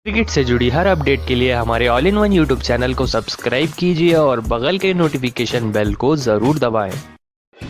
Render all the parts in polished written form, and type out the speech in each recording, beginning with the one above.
Cricket से जुड़ी हर update के लिए हमारे all in one YouTube channel को सब्सक्राइब कीजिए और बगल के नोटिफिकेशन बेल को जरूर दबाएं।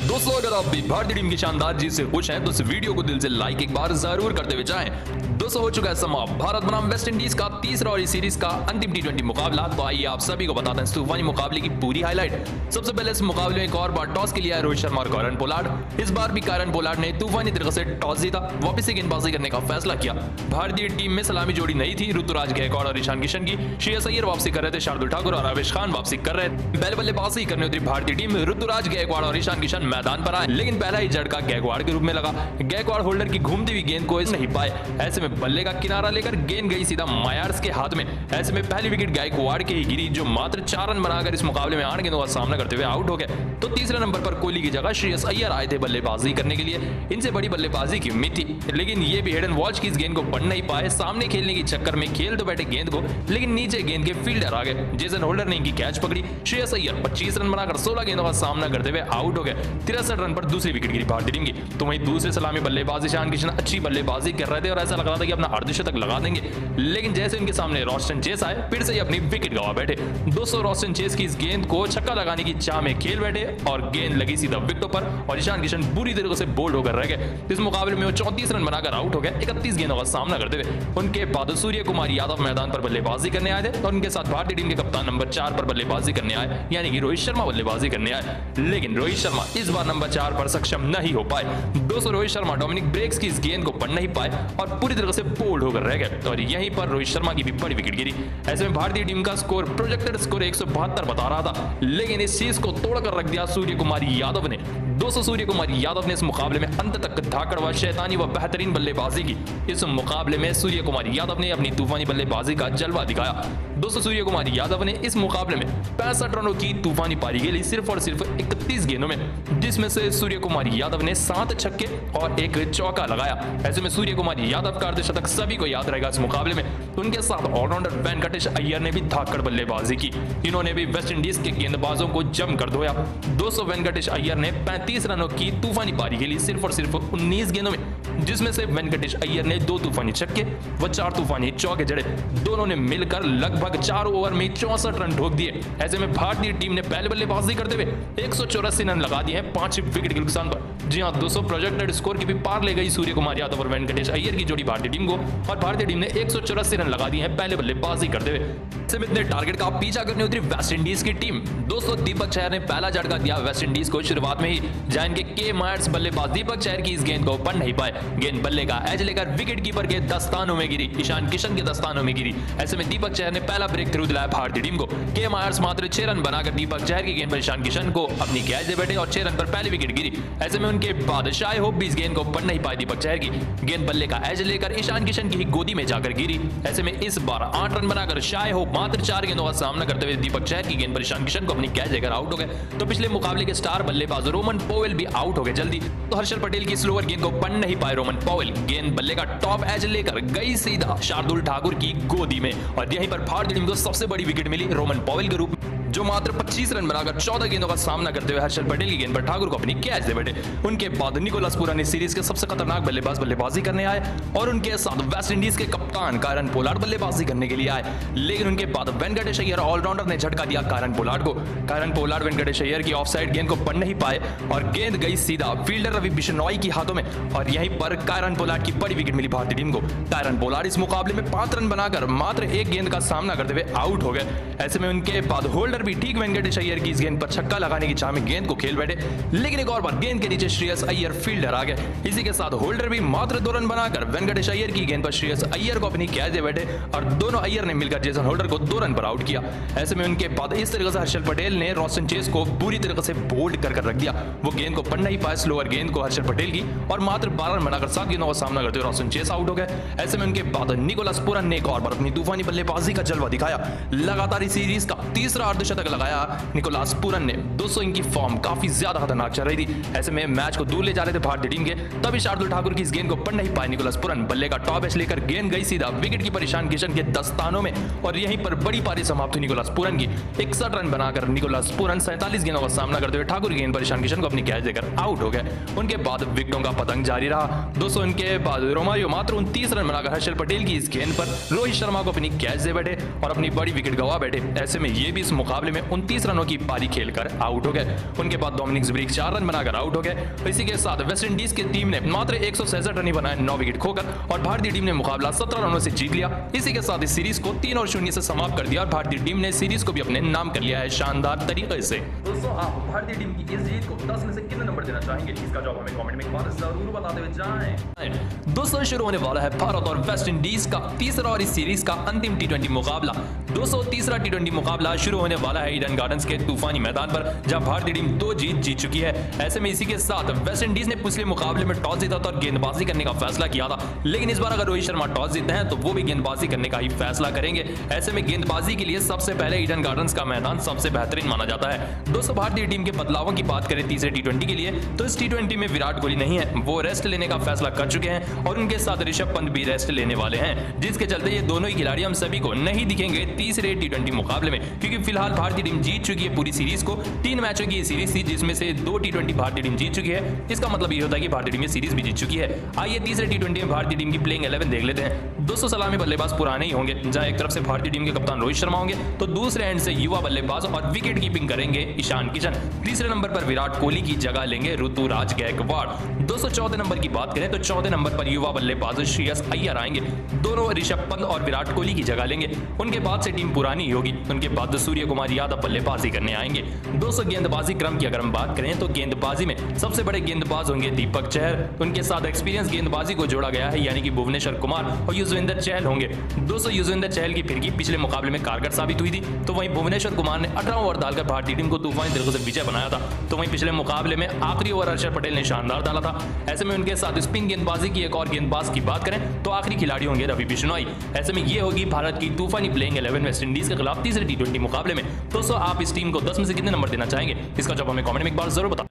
दोस्तों, अगर आप भी भारतीय टीम की शानदार जीत से खुश हैं तो इस वीडियो को दिल से लाइक एक बार जरूर करते हुए जाएं। दोस्तों, हो चुका है समाप्त भारत बनाम वेस्ट इंडीज का तीसरा और इस सीरीज का अंतिम टी20 मुकाबला। तो आइए आप सभी को बताते हैं इस तूफानी मुकाबले की पूरी हाईलाइट। सबसे पहले इस मुकाबले में एक और बार टॉस के लिए आए रोहित शर्मा और कायरन पोलार्ड। इस बार भी कायरन पोलार्ड ने तूफानी तरीके से टॉस जीता, वापस से गेंदबाजी करने का फैसला किया। भारतीय टीम में सलामी जोड़ी नहीं थी, ऋतुराज गायकवाड़ और ईशान किशन की। श्रेयस अय्यर वापसी कर रहे थे, शार्दुल ठाकुर और आवेश खान वापसी कर रहे थे। पहले बल्लेबाजी करने उतरी भारतीय टीम, ऋतुराज गायकवाड़ और ईशान किशन मैदान पर आए, लेकिन पहला ही झटका गायकवाड़ के रूप में लगा। गायकवाड़ होल्डर की घूमती हुई गेंद को नहीं पाए, ऐसे में बल्ले का किनारा लेकर गेंद गई सीधा मायार्स के हाथ में। ऐसे में पहली विकेट गायकवाड़ की ही गिरी, जो मात्र 4 रन बनाकर इस मुकाबले में 8 गेंदों का सामना करते हुए आउट हो गए। तो तीसरे नंबर पर कोहली की जगह श्रेयस अय्यर आए थे बल्लेबाजी करने के लिए। इनसे बड़ी बल्लेबाजी की उम्मीद थी, लेकिन ये भी हेडन वॉच की इस गेंद को पढ़ नहीं पाए। सामने खेलने के चक्कर में खेल तो बैठे गेंद को, लेकिन नीचे गेंद के फील्डर आ गए। जेसन होल्डर ने इनकी कैच पकड़ी। श्रेयस अय्यर 25 रन बनाकर 16 गेंदों का सामना करते हुए आउट हो गए। 63 रन पर दूसरी विकेट गिरी भारतीय टीम की। तो वहीं दूसरे सलामी बल्लेबाज ईशान किशन अच्छी बल्लेबाजी कर रहे थे और ऐसा लग रहा था कि अपना अर्धशतक लगा देंगे, लेकिन जैसे उनके सामने रॉस्टन चेस आए, फिर से ही अपनी विकेट गवा बैठे। दोस्तों, रॉस्टन चेस की इस गेंद को छक्का लगाने की चाह में खेल बैठे और गेंद लगी सीधा विकेटों पर और ईशान किशन बुरी तरीके से बोल्ड होकर रह गए। इस मुकाबले में वो 34 रन बनाकर आउट हो गए, 31 गेंदों का सामना करते हुए। उनके बाद सूर्य कुमार यादव मैदान पर बल्लेबाजी करने आए थे और उनके साथ भारतीय टीम के कप्तान नंबर 4 पर बल्लेबाजी करने आए, यानी कि रोहित शर्मा बल्लेबाजी करने आए। लेकिन रोहित शर्मा इस बार नंबर 4 पर सक्षम नहीं हो पाए। दोस्तों, रोहित शर्मा डोमिनिक ब्रेक्स की इस गेंद को पढ़ नहीं पाए और पूरी तरह से बोल्ड होकर रह गए और यहीं पर रोहित शर्मा की भी बड़ी विकेट गिरी। ऐसे में भारतीय टीम का स्कोर प्रोजेक्टेड स्कोर 172 बता रहा था, लेकिन इस चीज को तोड़कर रख दिया सूर्य कुमार यादव ने। दोस्तों, सूर्य कुमार यादव ने इस मुकाबले में अंत तक धाकड़ व शैतानी व बेहतरीन बल्लेबाजी की। इस मुकाबले में सूर्य कुमार यादव ने अपनी तूफानी बल्लेबाजी का जलवा दिखाया। दोस्तों, सूर्य कुमार यादव ने इस मुकाबले में 65 रनों की तूफानी पारी खेली, सिर्फ और सिर्फ 31 गेंदों में, जिसमें से सूर्य कुमार यादव ने 7 छक्के और 1 चौका लगाया। ऐसे में सूर्य कुमार यादव का अर्धशतक सभी को याद रहेगा इस मुकाबले में। उनके साथ ऑलराउंडर वेंकटेश अय्यर ने भी धाकड़ बल्लेबाजी की। इन्होंने भी वेस्ट इंडीज के गेंदबाजों को जमकर धोया। दोस्तों, वेंकटेश अय्यर ने 35 रनों की तूफानी पारी खेली, सिर्फ और सिर्फ 19 गेंदों में, जिसमें से वेंकटेश अय्यर ने 2 तूफानी छक्के व 4 तूफानी चौके जड़े। दोनों ने मिलकर लगभग 4 ओवर में 64 रन ठोक दिए। ऐसे में भारतीय टीम ने पहले बल्लेबाजी करते हुए 184 रन लगा दिए हैं 5 विकेट के नुकसान पर। जी हां दोस्तों, प्रोजेक्टेड स्कोर की भी पार ले गई सूर्य कुमार यादव और वेंकटेश अय्यर की जोड़ी भारतीय टीम को और भारतीय टीम ने 184 रन लगा दिए हैं पहले बल्लेबाजी करते हुए। इतने टारगेट का पीछा करने उतरी वेस्ट इंडीज की टीम। दोस्तों, दीपक चहर ने पहला झटका दिया वेस्ट इंडीज को शुरुआत में ही, जहां इनके के मायर्स बल्लेबाज दीपक चहर की इस गेंद को पढ़ नहीं पाए। गेंद बल्ले का एज लेकर विकेट कीपर के दस्तानों में गिरी, ईशान किशन के दस्तानों में गिरी। ऐसे में दीपक चहर ने पहला ब्रेक थ्रू दिलाया भारतीय टीम को। के मायर्स मात्र 6 रन बनाकर दीपक चहर की गेंद पर ईशान किशन को अपनी कैच दे बैठे और 6 रन पर पहली विकेट गिरी। ऐसे में उनके बाद शाय होप भी इस गेंद को पढ़ नहीं पाए दीपक चहर की। गेंद बल्ले का एज लेकर ईशान किशन की गोदी में जाकर गिरी। ऐसे में इस बार 8 रन बनाकर शाय होप मात्र 4 गेंदों का सामना करते हुए दीपक चहर की गेंद पर ईशान किशन को अपनी कैच देकर आउट हो गए। तो पिछले मुकाबले के स्टार बल्लेबाज रोमन पोवेल भी आउट हो गए जल्दी। तो हर्षल पटेल की स्लोअर गेंद को पढ़ नहीं पाए रोमन पोवेल। गेंद बल्ले का टॉप एज लेकर गई सीधा शार्दुल ठाकुर की गोदी में और यहीं पर भारतीय टीम को सबसे बड़ी विकेट मिली रोमन पोवेल के रूप में, जो मात्र 25 रन बनाकर 14 गेंदों का सामना करते हुए हर्षल पटेल की गेंद पर ठाकुर को अपनी कैच दे बैठे। उनके बाद निकोलस पूरन इस सीरीज के सबसे खतरनाक बल्लेबाज बल्लेबाजी करने आए और उनके साथ वेस्ट इंडीज के कप्तान कायरन पोलार्ड बल्लेबाजी करने के लिए आए। लेकिन उनके बाद वेंकटेश अय्यर ऑलराउंडर ने झटका दिया कायरन पोलार्ड को। कायरन पोलार्ड वेंकटेश अय्यर की ऑफसाइड गेंद को पढ़ नहीं पाए और गेंद गई सीधा फील्डर रवि बिश्नोई के हाथों में और यहीं पर कायरन पोलार्ड की बड़ी विकेट मिली भारतीय टीम को। कायरन पोलार्ड इस मुकाबले में 5 रन बनाकर मात्र 1 गेंद का सामना करते हुए आउट हो गए। ऐसे में उनके बाद होल्डर भी ठीक वेंकटेश अय्यर की इस गेंद पर छक्का लगाने की चाह में गेंद को खेल बैठे, लेकिन एक और बार गेंद के नीचे श्रेयस अय्यर फील्डर आ गए। इसी के साथ होल्डर भी मात्र 2 रन बनाकर वेंकटेश अय्यर की गेंद पर श्रेयस अय्यर को अपनी कैच दे बैठे और दोनों अय्यर ने मिलकर जेसन होल्डर को 2 रन पर आउट किया। ऐसे में उनके बाद इस तरीके से हर्षल पटेल ने रॉस्टन चेस को बुरी तरीके से बोल्ड कर रख दिया। वो गेंद को पढ़ नहीं पाए स्लोअर गेंद को हर्षल पटेल की और मात्र 12 रन बनाकर 7 गेंदों का सामना करते हुए रॉस्टन चेस आउट हो गए। ऐसे में उनके बाद निकोलस पूरन ने एक और बार अपनी तूफानी बल्लेबाजी का जलवा दिखाया। लगातार इस सीरीज का तीसरा अर्धशतक अर्धशतक लगाया निकोलस पूरन ने। दोस्तों इनकी फॉर्म काफी ज्यादा खतरनाक चल रही थी, ऐसे में मैच को दूर ले जा रहे थे भारतीय टीम के। तभी शार्दुल ठाकुर की इस गेंद को पढ़ नहीं पाए निकोलस पूरन। बल्ले का टॉप एज लेकर गेंद गई सीधा विकेट कीपर ईशान किशन के दस्तानों में और यहीं पर बड़ी पारी समाप्त हुई निकोलस पूरन की। 61 रन बनाकर निकोलस पूरन 47 गेंदों का सामना करते हुए ठाकुर गेंद पर ईशान किशन को अपनी कैच देकर आउट हो गए। उनके बाद विकेटों का पतंग जारी रहा। दोस्तों इनके बाद रोमारियो मात्र 29 रन बनाकर हर्षल पटेल की इस गेंद पर रोहित शर्मा को अपनी कैच दे बैठे और अपनी बड़ी विकेट गवा बैठे। ऐसे में ये भी इस मुकाबले में 29 रनों की पारी खेलकर आउट हो गए। उनके बाद डोमिनिक ज़ुबैर 4 रन बनाकर आउट हो गए। इसी के साथ वेस्ट इंडीज की टीम ने मात्र 166 रन ही बनाए 9 विकेट खोकर और भारतीय टीम ने मुकाबला 17 रनों से जीत लिया। इसी के साथ इस सीरीज को 3-0 से समाप्त कर दिया और भारतीय टीम ने सीरीज को भी अपने नाम कर लिया है शानदार तरीके से। दोस्तों आप भारतीय टीम की इस जीत को 10 में से कितने नंबर देना चाहेंगे? इसका जवाब हमें कमेंट में एक बार जरूर बताते हुए जाएं। दोस्तों शुरू होने वाला है भारत और वेस्ट इंडीज का तीसरा और इस सीरीज का अंतिम टी20 मुकाबला। दोस्तों तीसरा टी20 मुकाबला शुरू होने वाला है ईडन गार्डन्स के तूफानी मैदान पर, जहां भारतीय टीम 2 जीत चुकी है। ऐसे में इसी के साथ वेस्ट इंडीज ने पिछले मुकाबले में टॉस जीता था और गेंदबाजी करने का फैसला किया था, लेकिन इस बार अगर रोहित शर्मा टॉस जीतते हैं तो वो भी गेंदबाजी करने का ही फैसला करेंगे। ऐसे में गेंदबाजी के लिए सबसे पहले ईडन गार्डन्स का मैदान सबसे बेहतरीन माना जाता है। दोस्तों भारतीय टीम के बदलावों की बात करें तीसरे टी20 के लिए तो इस टी20 में विराट कोहली नहीं है, वो रेस्ट लेने का फैसला कर चुके हैं और उनके साथ ऋषभ पंत भी रेस्ट लेने वाले हैं, जिसके चलते ये दोनों ही खिलाड़ी हम सभी को नहीं दिखेंगे तीसरे टी20 मुकाबले में, क्योंकि फिलहाल भारतीय टीम जीत चुकी है पूरी सीरीज को। 3 मैचों की ये सीरीज थी जिसमें से 2 टी20 भारतीय टीम जीत चुकी है। इसका मतलब ये होता है कि भारतीय टीम ये सीरीज भी जीत चुकी है। आइए तीसरे टी20 में भारतीय टीम की प्लेइंग 11 देख लेते हैं। दोस्तों सलामी बल्लेबाज पुराने ही होंगे, जहां एक तरफ से भारतीय टीम के कप्तान रोहित शर्मा होंगे तो दूसरे एंड से युवा बल्लेबाज और विकेट कीपिंग करेंगे ईशान किशन। तीसरे नंबर पर विराट कोहली की जगह लेंगे ऋतुराज गायकवाड़। दोस्तों चौथे नंबर की बात करें तो चौथे नंबर पर युवा बल्लेबाज श्रेयस अय्यर आएंगे, दोनों ऋषभ पंत और विराट कोहली की जगह लेंगे। उनके बाद से टीम पुरानी होगी। उनके बाद सूर्य कुमार यादव बल्लेबाजी करने आएंगे। दोस्तों गेंदबाजी क्रम की अगर हम बात करें तो गेंदबाजी में सबसे बड़े गेंदबाज होंगे दीपक चहर। उनके साथ एक्सपीरियंस गेंदबाजी को जोड़ा गया है, यानी कि भुवनेश्वर कुमार और युजवेंद्र चहल होंगे। दोस्तों युजवेंद्र चहल की फिरकी पिछले मुकाबले में कारगर साबित हुई थी, तो वहीं भुवनेश्वर कुमार ने 18 ओवर डालकर भारतीय टीम को तूफानी तरीके से विजय बनाया था। तो वहीं पिछले मुकाबले में आखिरी ओवर हर्षल पटेल ने शानदार डाला था। ऐसे में उनके साथ स्पिन गेंदबाजी की एक और गेंदबाज की बात करें तो आखिरी खिलाड़ी होंगे रवि बिश्नोई। ऐसे में ये होगी भारत की तूफानी प्लेइंग 11 वेस्ट इंडीज के खिलाफ तीसरे टी20 मुकाबले में। दोस्तों आप इस टीम को 10 में से कितने नंबर देना चाहेंगे? इसका जवाब हमें कमेंट में एक बार जरूर बताएं।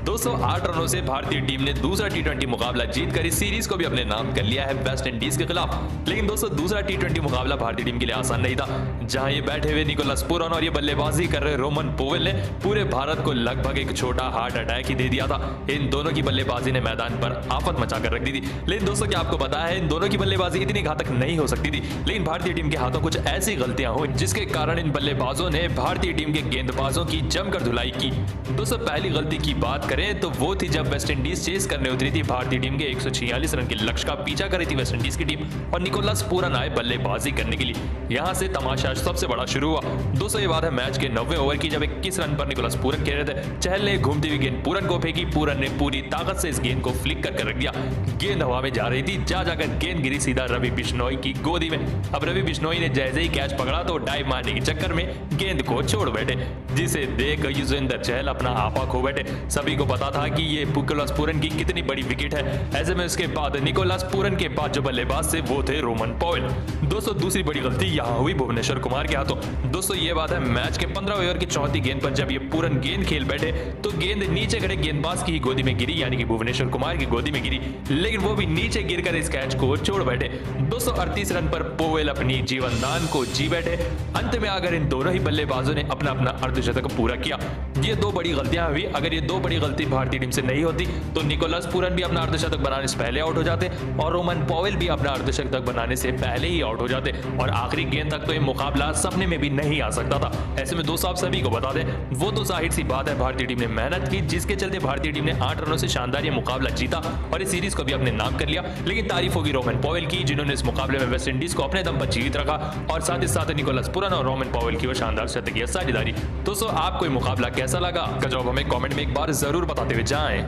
दोस्तों 8 रनों से भारतीय टीम ने दूसरा टी20 मुकाबला जीतकर इस सीरीज को भी अपने नाम कर लिया है वेस्ट इंडीज के खिलाफ। लेकिन दोस्तों दूसरा टी20 मुकाबला भारतीय टीम के लिए आसान नहीं था, जहां ये बैठे हुए निकोलस पूरन और ये बल्लेबाजी कर रहे रोमन पोवेल ने पूरे भारत को लगभग एक छोटा हार्ट अटैक ही दे दिया था। इन दोनों की बल्लेबाजी ने मैदान पर आफत मचा कर रख दी थी। लेकिन दोस्तों क्या आपको पता है इन दोनों की बल्लेबाजी इतनी घातक नहीं हो सकती थी, लेकिन भारतीय टीम के हाथों कुछ ऐसी गलतियां हुई जिसके कारण इन बल्लेबाजों ने भारतीय टीम के गेंदबाजों की जमकर धुलाई की। दोस्तों पहली गलती की बात करें तो वो थी जब वेस्ट इंडीज चेस करने उतरी थी भारतीय टीम के 146 रन के लक्ष्य का पीछा कर रही थी वेस्ट इंडीज की टीम और निकोलस पूरन आए बल्लेबाजी करने के लिए। यहां से तमाशा सबसे बड़ा शुरू हुआ। दोस्तों ये बात है मैच के 90वें ओवर की, जब 21 रन पर निकोलस पूरन खेल रहे थे। चहल ने घूमती हुई गेंद पूरन को फेंकी, पूरन ने पूरी ताकत से इस गेंद को फ्लिक करके रख दिया। गेंद हवा में जा रही थी, जाकर गेंद गिरी सीधा रवि बिश्नोई की गोदी में। अब रवि बिश्नोई ने जैसे ही कैच पकड़ा तो डाइव मारने के चक्कर में गेंद को छोड़ बैठे, जिसे देख युजवेंद्र चहल अपना आपा खो बैठे। सभी को पता था कि ये निकोलस पूरन की कितनी बड़ी विकेट है। ऐसे में उसके बाद निकोलस पूरन के बाद जो बल्लेबाज थे वो थे रोमन पॉवेल। दोस्तों दूसरी बड़ी गलती यहां हुई भुवनेश्वर कुमार के हाथों। दोस्तों ये बात है मैच के 15 ओवर की चौथी गेंद पर जब ये पूरन गेंद खेल बैठे तो गेंद नीचे खड़े गेंदबाज की गोदी में गिरी, यानी कि भुवनेश्वर कुमार की गोदी में गिरी, लेकिन वो भी नीचे गिरकर इस कैच को छोड़ बैठे। दोस्तों 38 रन पर पोवेल अपनी जीवनदान को जी बैठे। अंत में आकर इन दोनों ही बल्लेबाजों ने अपना अपना अर्धशतक पूरा किया। ये 2 बड़ी गलतियां हुई। अगर ये 2 बड़ी गलती भारतीय टीम से नहीं होती तो निकोलस पूरन भी अपना अर्धशतक बनाने से पहले आउट हो जाते और रोमन पॉवेल भी अपना अर्धशतक बनाने से पहले ही आउट हो जाते और आखिरी गेंद तक तो ये मुकाबला सपने में भी नहीं आ सकता था। ऐसे में दोस्तों आप सभी को बता दें, वो तो जाहिर सी बात है भारतीय टीम ने मेहनत की, जिसके चलते भारतीय टीम ने 8 रनों से शानदार ये मुकाबला जीता और इस सीरीज को भी अपने नाम कर लिया। लेकिन तारीफ होगी रोमन पॉवेल की, जिन्होंने इस मुकाबले में वेस्ट इंडीज को अपने दम पर जीवित रखा और साथ ही साथ निकोलस पूरन और रोमन पॉवेल की वो शानदार शतकीय साझेदारी। दोस्तों आपको ये मुकाबला कैसा लगा? जवाब हमें कमेंट में एक बार जरूर बताते हुए जाएं।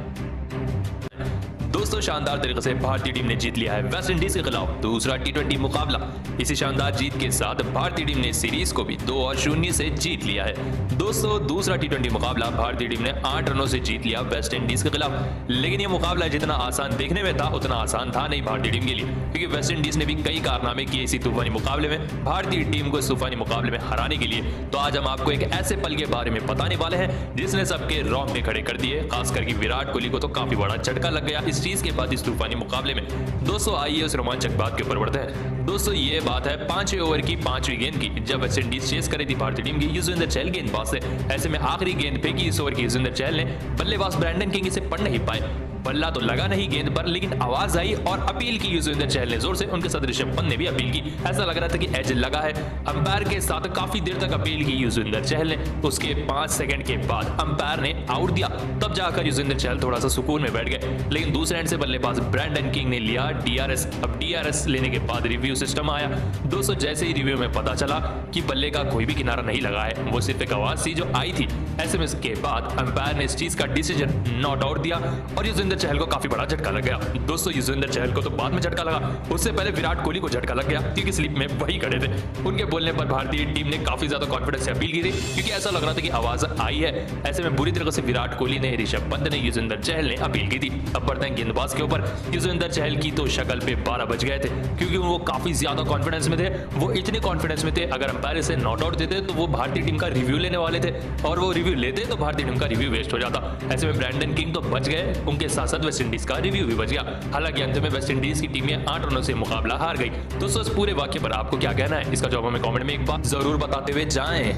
दोस्तों दोस्तों शानदार तरीके से भारतीय टीम ने जीत लिया है वेस्ट इंडीज के खिलाफ दूसरा टी20 मुकाबला। इसी शानदार जीत के साथ भारतीय टीम ने सीरीज को भी 2-0 से जीत लिया है। दोस्तों दूसरा टी20 मुकाबला भारतीय टीम ने 8 रनों से जीत लिया वेस्ट इंडीज के खिलाफ। लेकिन यह मुकाबला जितना आसान देखने में था उतना आसान था नहीं भारतीय टीम के लिए, क्योंकि वेस्ट इंडीज ने भी कई कारनामे किए इसी तूफानी मुकाबले में भारतीय टीम को इस तूफानी मुकाबले में हराने के लिए। तो आज हम आपको एक ऐसे पल के बारे में बताने वाले हैं जिसने सबके रोंगटे खड़े कर दिए, खासकर कि विराट कोहली को तो काफी बड़ा झटका लग गया इस चीज के बाद इस तूफानी मुकाबले में। दोस्तों आइए उस रोमांचक बात के ऊपर बढ़ते हैं। दोस्तों ये बात है 5वें ओवर की 5वीं गेंद की, जब वेस्ट इंडीज चेस करी थी भारतीय टीम की युजवेंद्र चहल गेंदबाज से। ऐसे में आखिरी गेंद फेंकी इस ओवर की युजवेंद्र चहल ने, बल्लेबाज ब्रैंडन किंग इसे पढ़ नहीं पाए। बल्ला तो लगा नहीं गेंद पर, लेकिन आवाज आई और अपील की युजवेंद्र चहल ने जोर से। उनके साथ ऋषभ पंत ने भी अपील की, ऐसा लग रहा था कि एज लगा है। अंपायर के साथ काफी देर तक अपील की युजवेंद्र चहल ने। उसके 5 सेकंड के बाद अंपायर ने आउट दिया, तब जाकर युजवेंद्र चहल थोड़ा सा सुकून में बैठ गए। लेकिन दूसरे एंड से बल्लेबाज ब्रैंडन किंग ने लिया डीआरएस। अब डीआरएस लेने के बाद रिव्यू सिस्टम आया। दोस्तों जैसे ही रिव्यू में पता चला कि बल्ले का कोई भी किनारा नहीं लगा है, वो सिर्फ एक आवाज थी जो आई थी। एसएमएस के बाद अंपायर ने इस चीज का डिसीजन नॉट आउट दिया और युजवेंद्र चहल को काफी बड़ा झटका लग गया। दोस्तों युजवेंद्र चहल को तो बाद में झटका लगा, उससे पहले विराट कोहली को झटका लग गया, क्योंकि स्लिप में वही खड़े थे। उनके बोलने पर भारतीय टीम ने काफी ज्यादा कॉन्फिडेंस से अपील की थी, क्योंकि ऐसा लग रहा था कि आवाज आई है। ऐसे में बुरी तरह से विराट कोहली ने, ऋषभ पंत ने, युजवेंद्र चहल ने अपील की थी। अब बढ़ते हैं गेंदबाज के ऊपर। युजवेंद्र चहल की तो शक्ल पे 12 बज गए थे, क्योंकि वो काफी ज्यादा कॉन्फिडेंस में थे। वो इतने कॉन्फिडेंस में थे, अगर अंपायर इसे नॉट आउट देते तो वो भारतीय टीम का रिव्यू लेने वाले थे, और वो रिव्यू लेते तो भारतीय टीम का रिव्यू वेस्ट हो जाता। ऐसे में ब्रैंडन किंग तो बच गए, उनके साथ साथ वेस्ट इंडीज का रिव्यू भी बच गया। हालांकि अंत में वेस्ट इंडीज की टीम 8 रनों से मुकाबला हार गई। दोस्तों इस पूरे वाक्य पर आपको क्या कहना है, इसका जवाब हमें कमेंट में एक बार जरूर बताते हुए जाएं।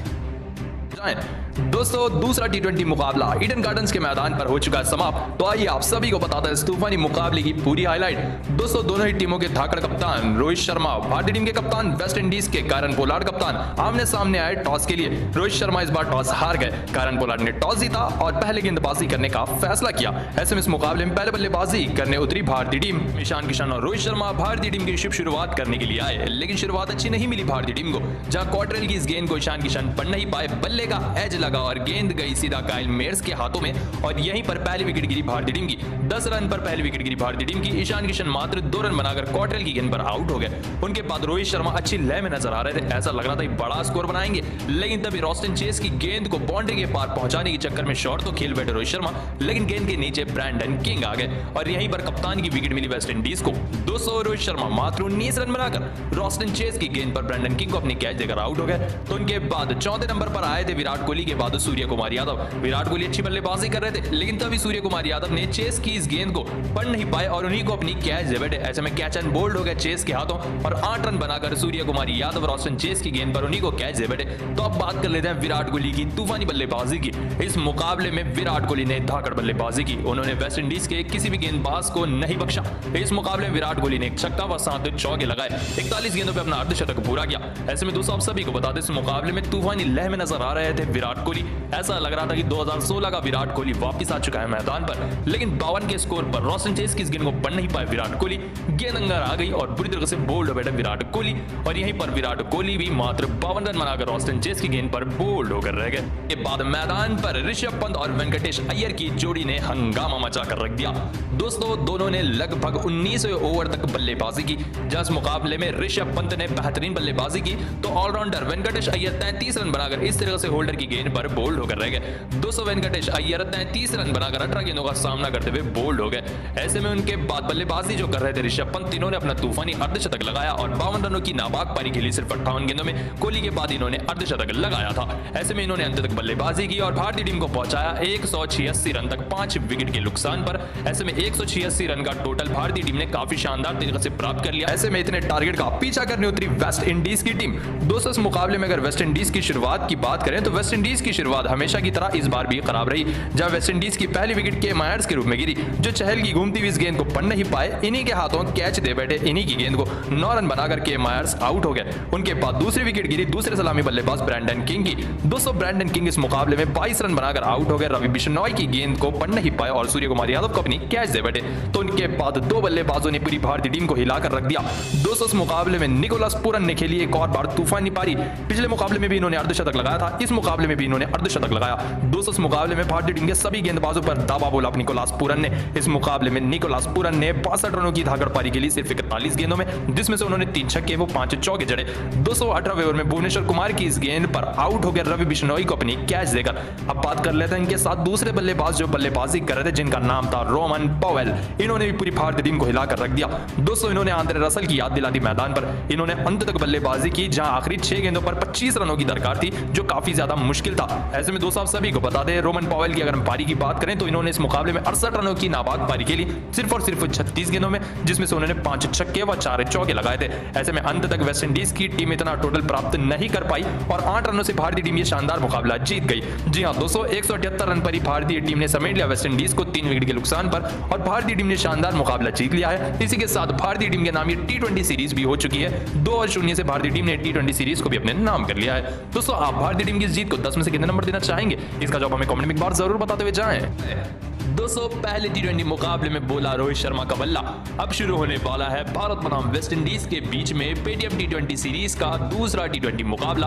दोस्तों दूसरा टी20 मुकाबला ईडन गार्डन्स के मैदान पर हो चुका है समाप्त। तो आइए आप सभी को बताते हैं इस तूफानी मुकाबले की पूरी हाईलाइट। दोस्तों दोनों ही टीमों के धाकड़ कप्तान रोहित शर्मा, भारतीय टीम के कप्तान वेस्ट इंडीज के कायरन पोलार्ड कप्तान आमने सामने आए टॉस के लिए। रोहित शर्मा इस बार टॉस हार गए, कायरन पोलार्ड ने टॉस जीता और पहले गेंदबाजी करने का फैसला किया। ऐसे में इस मुकाबले में पहले बल्लेबाजी करने उतरी भारतीय टीम। ईशान किशन और रोहित शर्मा भारतीय टीम की शुभ शुरुआत करने के लिए आए, लेकिन शुरुआत अच्छी नहीं मिली भारतीय टीम को। जहां क्वार्टरल की इस गेंद को ईशान किशन पढ़ नहीं पाए, बल्ले का एज लगा और गेंद गई सीधा काइल मेयर्स के हाथों में, और यहीं पर पहली विकेट गिरी भारतीय टीम की। 10 रन पर पहली विकेट गिरी भारतीय टीम की। ईशान किशन मात्र 2 रन बनाकर क्वार्टरल की गेंद पर आउट हो गए। उनके बाद रोहित शर्मा अच्छी लय में नजर आ रहे थे, ऐसा लग रहा था बड़ा स्कोर बनाएंगे, लेकिन तभी रॉस्टन चेस की गेंद को बाउंड्री के पार पहुंचाने के चक्कर में शॉट तो खेल बैठे रोहित शर्मा, लेकिन गेंद के नीचे ब्रैंडन किंग आ गए और यहीं पर कप्तान की विकेट मिली वेस्ट इंडीज को। 200 रोहित शर्मा मात्र 19 रन बनाकर रॉस्टन चेस की गेंद पर ब्रैंडन किंग को अपनी कैच देकर आउट हो गए। तो उनके बाद चौथे नंबर पर आए थे विराट कोहली के बाद सूर्य कुमार यादव। विराट कोहली अच्छी बल्लेबाजी कर रहे थे, लेकिन तभी सूर्य कुमार यादव ने चेस की इस गेंद को पढ़ नहीं पाए और उन्हीं को अपनी कैच दे बैठे। ऐसे में कैच एंड बोल्ड हो गए चेस के हाथों और 8 रन बनाकर सूर्य कुमार यादव रॉस्टन चेस की गेंद पर उन्हीं को कैच दे बैठे। तो अब बात कर लेते हैं विराट कोहली की तूफानी बल्लेबाजी की। इस मुकाबले में विराट कोहली ने धाकड़ बल्लेबाजी की, उन्होंने वेस्ट इंडीज के किसी भी गेंदबाज को नहीं बख्शा। इस मुकाबले में विराट कोहली ने एक छक्का व 7 चौके लगाए, 41 गेंदों पर अपना अर्धशतक पूरा किया। ऐसे में दोस्तों आप सभी को बता दें इस मुकाबले में तूफानी लय में नजर आ रहे थे विराट कोहली। ऐसा लग रहा था कि 2016 का विराट कोहली वापस आ चुका है मैदान पर, लेकिन 52 के स्कोर पर रॉस्टन चेस की इस गेंद को पढ़ नहीं पाए विराट कोहली। गेंद अंदर आ गई और बुरी तरह से बोल्ड हो बैठे विराट कोहली, और यहीं पर विराट कोहली भी मात्र 52 रन बनाकर रॉस्टन चेस की गेंद पर बोल्ड होकर रह गए। के बाद मैदान पर ऋषभ पंत और वेंकटेश अय्यर की जोड़ी ने हंगामा मचाकर रख दिया। दोस्तों दोनों ने लगभग 19वें ओवर तक बल्लेबाजी की। जिस मुकाबले में ऋषभ पंत ने बेहतरीन बल्लेबाजी की, तो ऑलराउंडर वेंकटेश अय्यर 33 रन बनाकर इस तरह से होल्डर की गेंद पर बोल्ड होकर रह गए। 200 वेंकटेश अय्यर 33 रन बनाकर 18 गेंदों का सामना करते हुए बोल्ड हो गए। ऐसे में उनके बाद बल्लेबाजी जो कर रहे थे ऋषभ पंत, तीनों ने अपना तूफानी अर्धशतक लगाया और 52 रनों की नाबाग पारी खेली सिर्फ 58 गेंदों में। कोहली के बाद इन्होंने अर्धशतक लगाया था। ऐसे में इन्होंने अंत तक बल्लेबाजी की और भारतीय टीम को पहुंचाया 186 रन तक 5 विकेट के नुकसान पर। ऐसे में 186 रन का टोटल भारतीय टीम ने काफी शानदार तरीके से प्राप्त कर लिया। ऐसे में इतने टारगेट का पीछा करने उतरी वेस्ट इंडीज की टीम। दोस्तों इस मुकाबले में अगर वेस्ट इंडीज की शुरुआत की बात करें तो वेस्ट इंडीज की शुरुआत हमेशा की तरह इस बार भी खराब रही। जब वेस्ट इंडीज की पहली विकेट के मायर्स के रूप में गिरी, जो चहल की घूमती हुई इस गेंद को पढ़ नहीं पाए, इन्हीं के हाथों कैच दे बैठे। इन्हीं की गेंद को 9 रन बनाकर के मायर्स आउट हो गए। उनके बाद दूसरी विकेट गिरी दूसरे सलामी बल्लेबाज ब्रैंडन किंग की। दोस्तों ब्रैंडन किंग इस मुकाबले में 22 रन बनाकर आउट हो गए। रवि बिश्नोई की गेंद को पढ़ नहीं पाए और सूर्य कुमार यादव को अपनी कैच दे बैठे। तो उनके बाद 2 बल्लेबाजों ने पूरी भारतीय टीम को हिलाकर रख दिया। दोस्तों इस मुकाबले में निकोलस पूरन ने खेली एक और बार तूफानी पारी। पिछले मुकाबले में भी इन्होंने अर्धशतक लगाया था, इस मुकाबले में भी इन्होंने अर्धशतक लगाया। दोस्तों इस मुकाबले में भारतीय टीम के सभी गेंदबाजों पर दावा बोला निकोलस पूरन ने। इस मुकाबले में निकोलस पूरन ने 62 रनों की धाकड़ पारी के लिए सिर्फ 41 गेंदों में, जिसमें से उन्होंने 3 छक्के व 5 चौके जड़े। 218वें ओवर में भुवनेश्वर कुमार की इस गेंद पर आउट हो गए रवि बिश्नोई को अपनी कैच देकर। अब बात कर लेते हैं इनके साथ दूसरे बल्लेबाज जो बल्लेबाजी कर रहे थे, जिनका नाम था रोमन पॉवेल। इन्होंने भी पूरी भारतीय टीम को हिलाकर रख दिया। दोस्तों इन्होंने आंद्रे रसल की याद दिला दी मैदान पर। इन्होंने अंत तक बल्लेबाजी की, जहां आखिरी 6 गेंदों पर 25 रनों की दरकार थी, जो काफी ज्यादा मुश्किल था। ऐसे में दोस्तों आप सभी को बता दें, रोमन पॉवेल की अगर हम पारी की बात करें तो इन्होंने इस मुकाबले में 68 रनों की नाबाद पारी खेली, सिर्फ और सिर्फ 36 गेंदों में, जिसमें से उन्होंने 5 छक्के व 4 चौके लगाए थे। ऐसे में अंत तक वेस्ट इंडीज की टीम इतना टोटल प्राप्त नहीं कर पाई और 8 रनों से भारतीय टीम ये शानदार मुकाबला जीत गई। जी हां दोस्तों, 178 रन पर ही भारतीय टीम ने समेट लिया वेस्ट इंडीज को 3 विकेट के नुकसान पर और भारतीय टीम ने शानदार मुकाबला जीत लिया है। इसी के साथ भारतीय टीम के नाम ये T20 सीरीज भी हो चुकी है। 2-0 से भारतीय टीम ने T20 सीरीज को भी अपने नाम कर लिया है। दोस्तों आप भारतीय टीम की जीत को 10 में से कितने नंबर देना चाहेंगे, इसका जवाब हमें कमेंट में एक बार जरूर बताते हुए जाएं। दोस्तों पहले T20 मुकाबले में बोला रोहित शर्मा का बल्ला। अब शुरू होने वाला है भारत बनाम वेस्ट इंडीज के बीच में पेटीएम T20 सीरीज का दूसरा T20 मुकाबला।